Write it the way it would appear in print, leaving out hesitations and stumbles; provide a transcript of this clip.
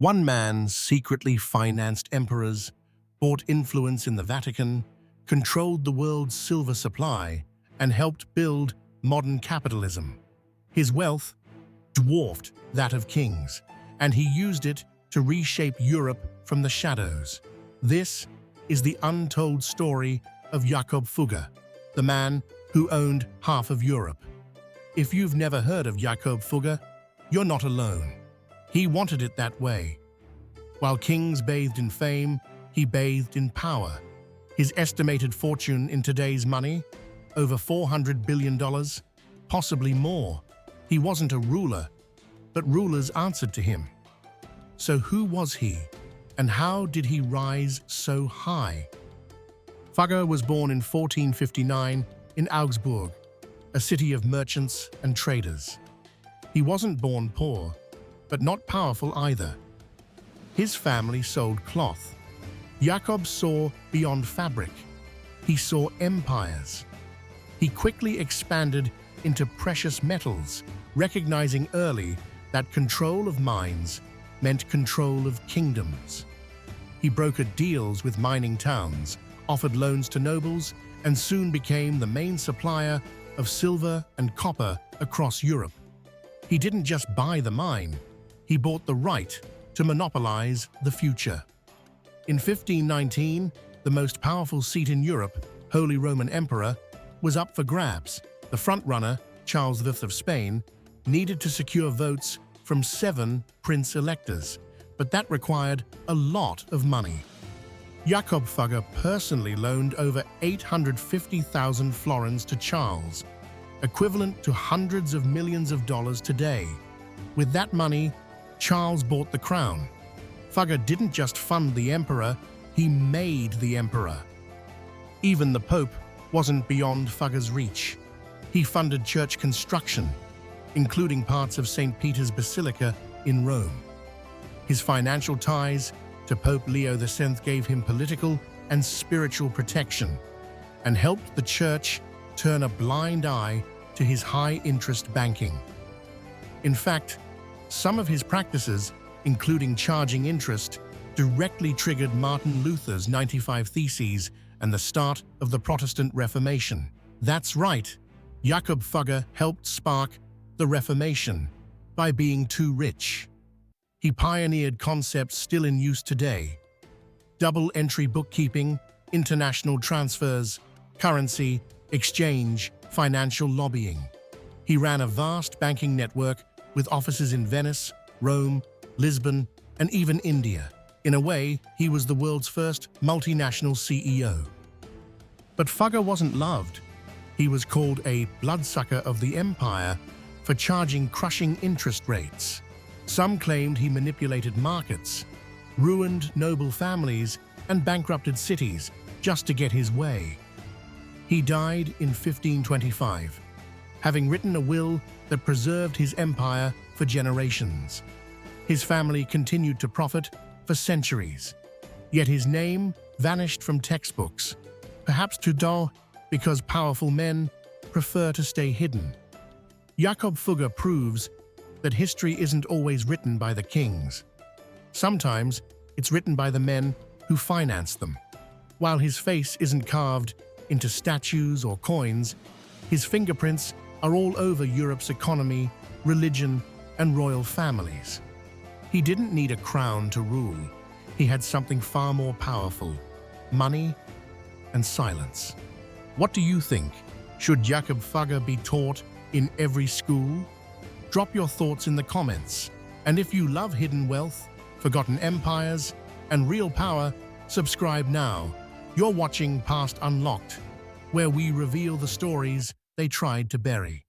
One man secretly financed emperors, bought influence in the Vatican, controlled the world's silver supply, and helped build modern capitalism. His wealth dwarfed that of kings, and he used it to reshape Europe from the shadows. This is the untold story of Jakob Fugger, the man who owned half of Europe. If you've never heard of Jakob Fugger, you're not alone. He wanted it that way. While kings bathed in fame, he bathed in power. His estimated fortune in today's money? Over $400 billion, possibly more. He wasn't a ruler, but rulers answered to him. So who was he, and how did he rise so high? Fugger was born in 1459 in Augsburg, a city of merchants and traders. He wasn't born poor, but not powerful either. His family sold cloth. Jakob saw beyond fabric. He saw empires. He quickly expanded into precious metals, recognizing early that control of mines meant control of kingdoms. He brokered deals with mining towns, offered loans to nobles, and soon became the main supplier of silver and copper across Europe. He didn't just buy the mine, he bought the right to monopolize the future. In 1519, the most powerful seat in Europe, Holy Roman Emperor, was up for grabs. The frontrunner, Charles V of Spain, needed to secure votes from 7 prince-electors, but that required a lot of money. Jakob Fugger personally loaned over 850,000 florins to Charles, equivalent to hundreds of millions of dollars today. With that money, Charles bought the crown. Fugger didn't just fund the emperor, he made the emperor. Even the Pope wasn't beyond Fugger's reach. He funded church construction, including parts of St. Peter's Basilica in Rome. His financial ties to Pope Leo X gave him political and spiritual protection, and helped the church turn a blind eye to his high-interest banking. In fact, some of his practices, including charging interest, directly triggered Martin Luther's 95 Theses and the start of the Protestant Reformation. That's right, Jakob Fugger helped spark the Reformation by being too rich. He pioneered concepts still in use today: double-entry bookkeeping, international transfers, currency, exchange, financial lobbying. He ran a vast banking network with offices in Venice, Rome, Lisbon, and even India. In a way, he was the world's first multinational CEO. But Fugger wasn't loved. He was called a bloodsucker of the empire for charging crushing interest rates. Some claimed he manipulated markets, ruined noble families, and bankrupted cities just to get his way. He died in 1525, having written a will that preserved his empire for generations. His family continued to profit for centuries, yet his name vanished from textbooks, perhaps too dull because powerful men prefer to stay hidden. Jakob Fugger proves that history isn't always written by the kings. Sometimes it's written by the men who finance them. While his face isn't carved into statues or coins, his fingerprints are all over Europe's economy, religion, and royal families. He didn't need a crown to rule. He had something far more powerful: money and silence. What do you think? Should Jakob Fugger be taught in every school? Drop your thoughts in the comments. And if you love hidden wealth, forgotten empires, and real power, subscribe now. You're watching Past Unlocked, where we reveal the stories they tried to bury.